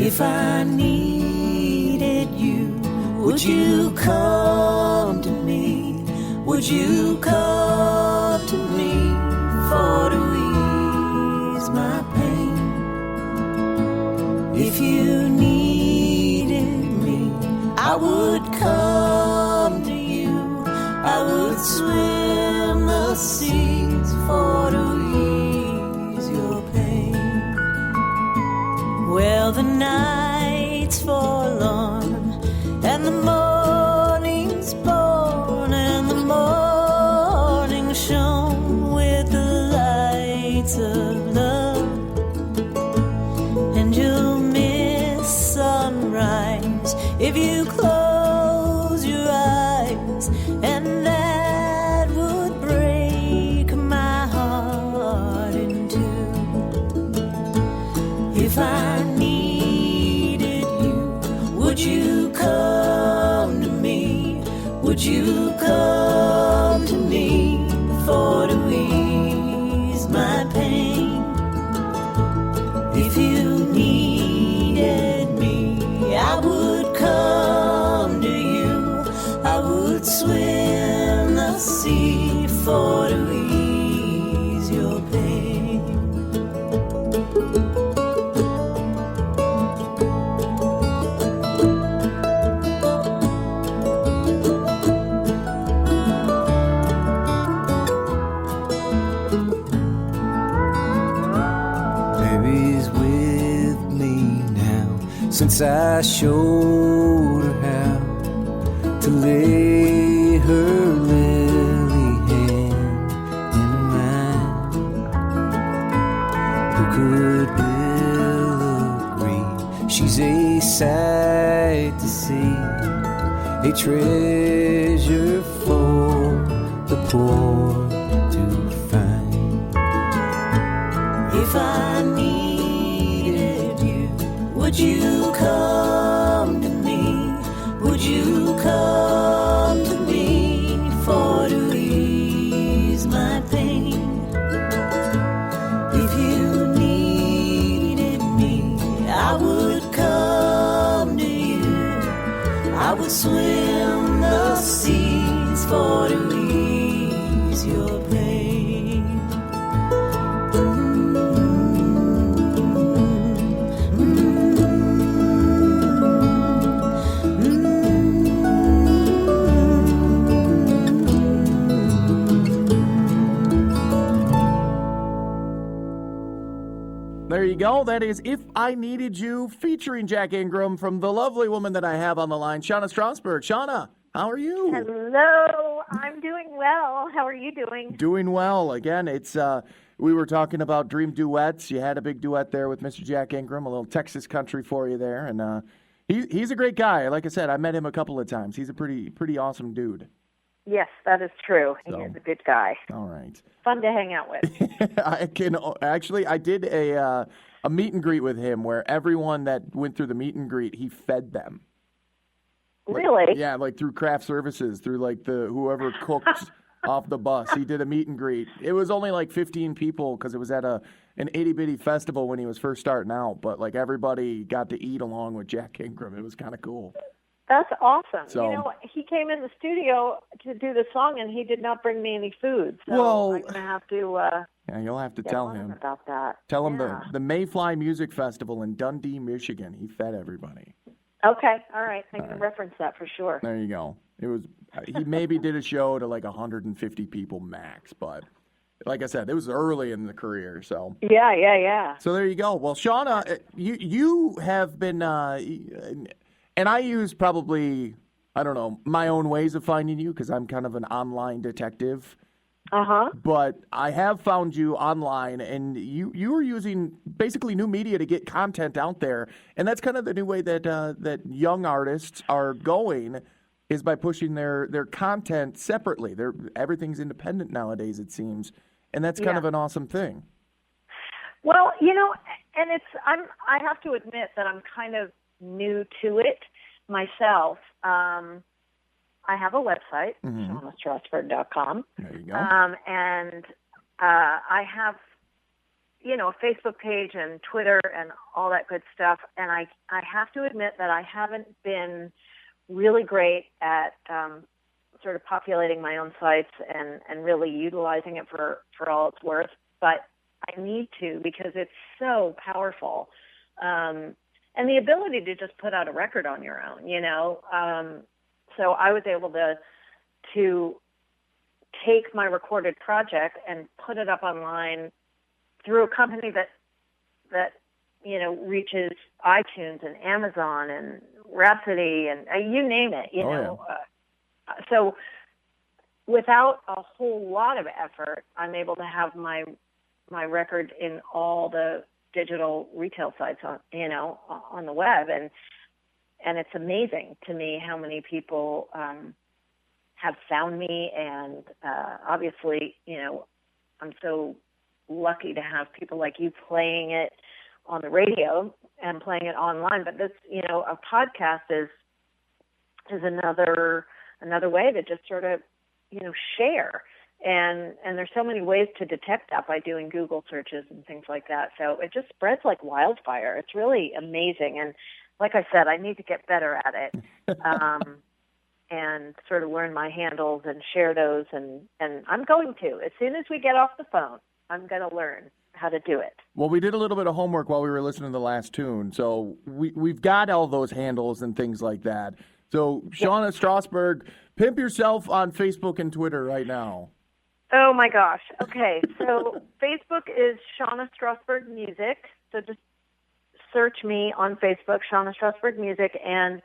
If I needed you, would you come to me? Would you come to me for to ease my pain? If you needed me, I would come to you. I would swim the seas for to ease your pain. Well, the night's forlorn and the morning's born, and the morning shone with the lights of love, and you'll miss sunrise if you close your eyes, and that would break my heart in two. If I needed you, would you come to me? Would you come to me for to ease my pain? If you needed me, I would come to you. I would swim the sea for to ease your pain. Baby's with me now, since I showed her how to lay her lily hand in mine. Who could ill agree? She's a sight to see, a treasure for the poor to find. If I needed you, would you come to me? Would you come to me for to ease my pain? If you needed me, I would come to you. I would swim the seas for to ease your pain. There you go. That is If I Needed You, featuring Jack Ingram, from the lovely woman that I have on the line, Shanna Strassberg. Shanna, how are you? Hello, I'm doing well. How are you doing? Doing well. Again, it's we were talking about dream duets. You had a big duet there with Mr. Jack Ingram, a little Texas country for you there, and he's a great guy. Like I said, I met him a couple of times. He's a pretty awesome dude. Yes, that is true. He So. is a good guy. All right. Fun to hang out with. I did a meet and greet with him where everyone that went through the meet and greet, he fed them. Really? Yeah, like through craft services, through like whoever cooked off the bus. He did a meet and greet. It was only like 15 people because it was at an itty bitty festival when he was first starting out. But like everybody got to eat along with Jack Ingram. It was kind of cool. That's awesome. So- You know, he came in the studio to do the song, and he did not bring me any food. So Well- I'm going to have to Yeah, you'll have to get tell on him. about that. Tell him Yeah. the Mayfly Music Festival in Dundee, Michigan. He fed everybody. Okay, all right. I can reference that for sure. There you go. It was he maybe did a show to like 150 people max, but like I said, it was early in the career, so. Yeah. So there you go. Well, Shauna, you have been, and I use probably, I don't know, my own ways of finding you because I'm kind of an online detective. Uh-huh. But I have found you online, and you are using basically new media to get content out there, and that's kind of the new way that that young artists are going, is by pushing their content separately. Everything's independent nowadays, it seems, and that's kind of an awesome thing. Well, you know, and I have to admit that I'm kind of new to it myself. I have a website, ShannaStrassberg.com. There you go. And I have, a Facebook page and Twitter and all that good stuff. And I have to admit that I haven't been really great at sort of populating my own sites and really utilizing it for all it's worth. But I need to, because it's so powerful. And the ability to just put out a record on your own, So I was able to take my recorded project and put it up online through a company that reaches iTunes and Amazon and Rhapsody and you name it, so without a whole lot of effort, I'm able to have my record in all the digital retail sites on the web, and it's amazing to me how many people have found me, and obviously, I'm so lucky to have people like you playing it on the radio and playing it online. But this, a podcast is another way to just sort of, share. And there's so many ways to detect that by doing Google searches and things like that. So it just spreads like wildfire. It's really amazing. And like I said, I need to get better at it. And sort of learn my handles and share those. And I'm going to. As soon as we get off the phone, I'm going to learn how to do it. Well, we did a little bit of homework while we were listening to the last tune. So we've got all those handles and things like that. So, Shanna Strassberg, pimp yourself on Facebook and Twitter right now. Oh, my gosh. Okay, so Facebook is Shanna Strassberg Music. So just search me on Facebook, Shanna Strassberg Music. And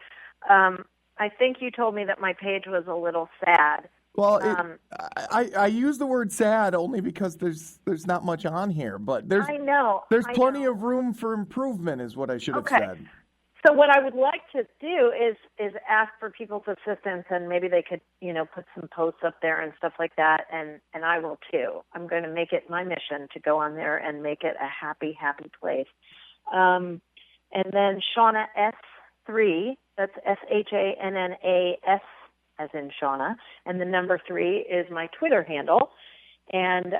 I think you told me that my page was a little sad. Well, I use the word sad only because there's not much on here. But there's plenty of room for improvement is what I should have said. So what I would like to do is ask for people's assistance, and maybe they could, put some posts up there and stuff like that, and I will too. I'm going to make it my mission to go on there and make it a happy, happy place. And then Shanna S3, that's SHANNAS as in Shanna, and the number 3 is my Twitter handle, and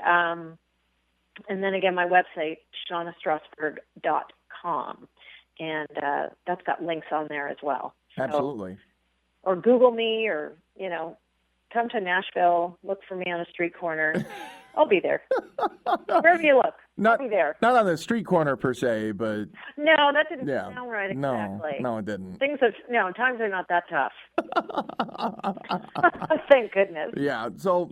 then again my website, shannastrassberg.com. And that's got links on there as well. Absolutely. So, or Google me, or, come to Nashville, look for me on a street corner. I'll be there. Wherever you look, I'll be there. Not on the street corner per se, but... No, that didn't sound right exactly. No, it didn't. Times are not that tough. Thank goodness. Yeah, so,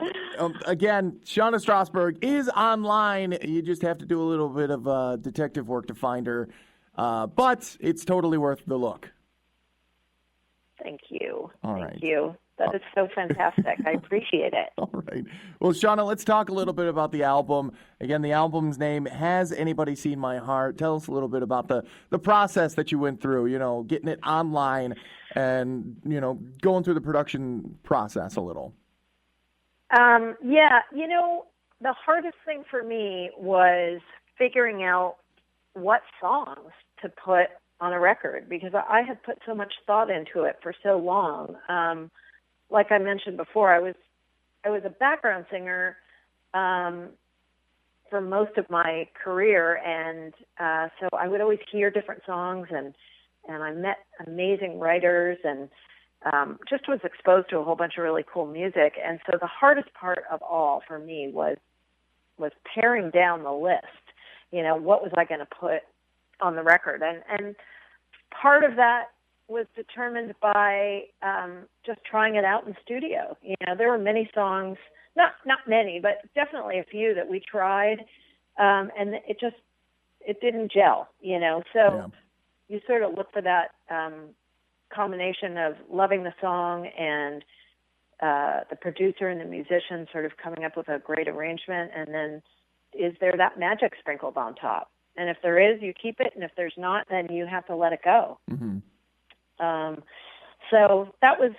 again, Shanna Strassberg is online. You just have to do a little bit of detective work to find her. But it's totally worth the look. Thank you. Thank you. That is so fantastic. I appreciate it. All right. Well, Shanna, let's talk a little bit about the album. Again, the album's name, Has Anybody Seen My Heart? Tell us a little bit about the process that you went through, getting it online and, going through the production process a little. The hardest thing for me was figuring out what songs to put on a record, because I had put so much thought into it for so long. Like I mentioned before, I was a background singer for most of my career, and so I would always hear different songs, and I met amazing writers, and just was exposed to a whole bunch of really cool music. And so the hardest part of all for me was paring down the list. What was I going to put on the record? And part of that was determined by just trying it out in studio. There were many songs, not many, but definitely a few that we tried, and it didn't gel, So you sort of look for that combination of loving the song and the producer and the musician sort of coming up with a great arrangement, and then is there that magic sprinkled on top? And if there is, you keep it, and if there's not, then you have to let it go. Mm-hmm. So that was,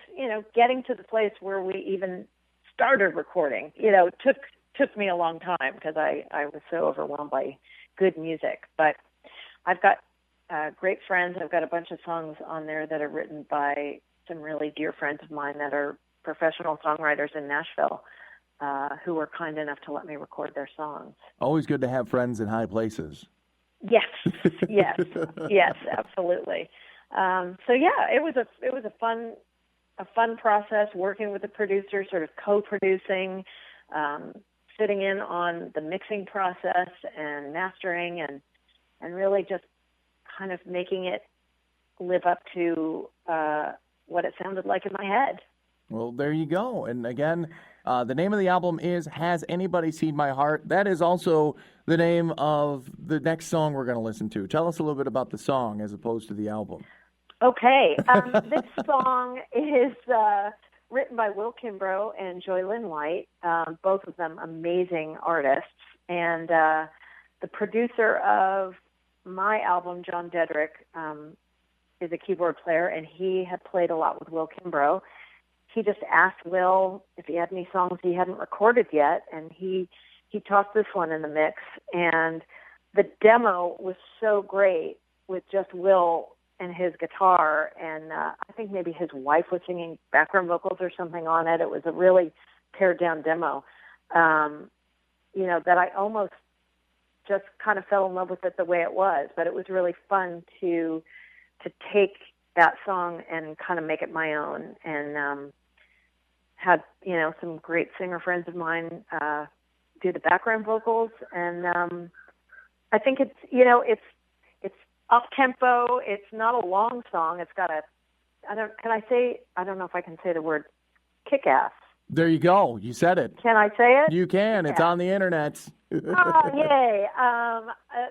getting to the place where we even started recording. Took me a long time because I was so overwhelmed by good music. But I've got great friends. I've got a bunch of songs on there that are written by some really dear friends of mine that are professional songwriters in Nashville. who were kind enough to let me record their songs. Always good to have friends in high places. Yes, yes, yes, absolutely. So yeah, it was a fun process working with the producer, sort of co-producing, sitting in on the mixing process and mastering, and really just kind of making it live up to what it sounded like in my head. Well, there you go. And again, the name of the album is Has Anybody Seen My Heart? That is also the name of the next song we're going to listen to. Tell us a little bit about the song as opposed to the album. Okay. This song is written by Will Kimbrough and Joy Lynn White, both of them amazing artists. And the producer of my album, John Dedrick, is a keyboard player, and he had played a lot with Will Kimbrough. He just asked Will if he had any songs he hadn't recorded yet, and he tossed this one in the mix. And the demo was so great with just Will and his guitar, and I think maybe his wife was singing background vocals or something on it. It was a really pared-down demo, that I almost just kind of fell in love with it the way it was. But it was really fun to take that song and kind of make it my own, and had some great singer friends of mine do the background vocals, and I think it's up tempo. It's not a long song. It's got I don't know if I can say the word kick-ass. There you go. You said it. Can I say it? You can. It's on the internet. Oh, yay.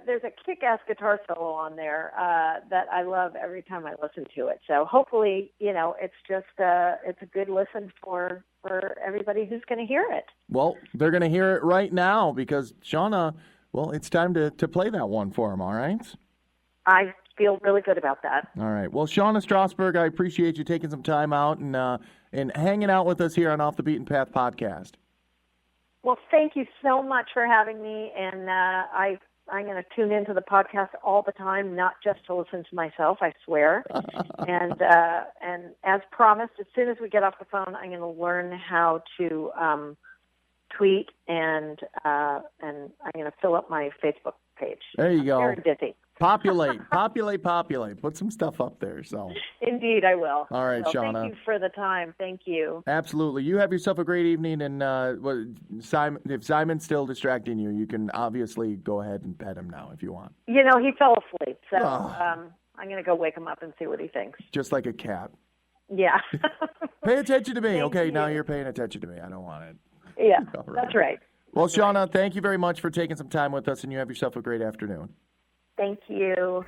There's a kick-ass guitar solo on there that I love every time I listen to it. So hopefully, it's just it's a good listen for everybody who's going to hear it. Well, they're going to hear it right now because, Shanna, it's time to play that one for them, all right? I feel really good about that. All right. Well, Shanna Strassberg, I appreciate you taking some time out and hanging out with us here on Off the Beaten Path podcast. Well, thank you so much for having me, and I'm going to tune into the podcast all the time, not just to listen to myself, I swear. and as promised, as soon as we get off the phone, I'm going to learn how to tweet, and I'm going to fill up my Facebook page. There you go. I'm very busy. Populate. Put some stuff up there. So. Indeed, I will. All right, so Shanna. Thank you for the time. Thank you. Absolutely. You have yourself a great evening, and Simon, if Simon's still distracting you, you can obviously go ahead and pet him now if you want. He fell asleep, so I'm going to go wake him up and see what he thinks. Just like a cat. Yeah. Pay attention to me. Thank okay, you. now you're paying attention to me. I don't want it. Yeah, All right. That's right. Well, Shanna, thank you very much for taking some time with us, and you have yourself a great afternoon. Thank you.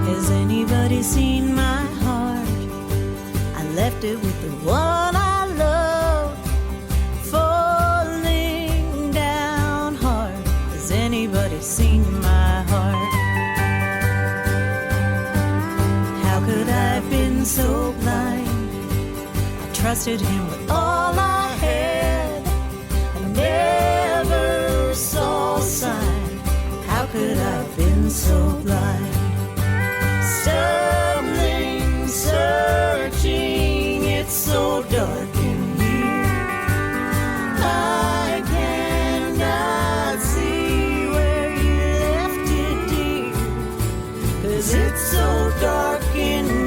Has anybody seen my heart? I left it with the one I love, falling down hard. Has anybody seen my heart? How could I have been so blind? I trusted him with all I had. I never saw a sign. How could I have been so blind? Stumbling, searching, it's so dark in here. I cannot see where you left it, dear, 'cause it's so dark in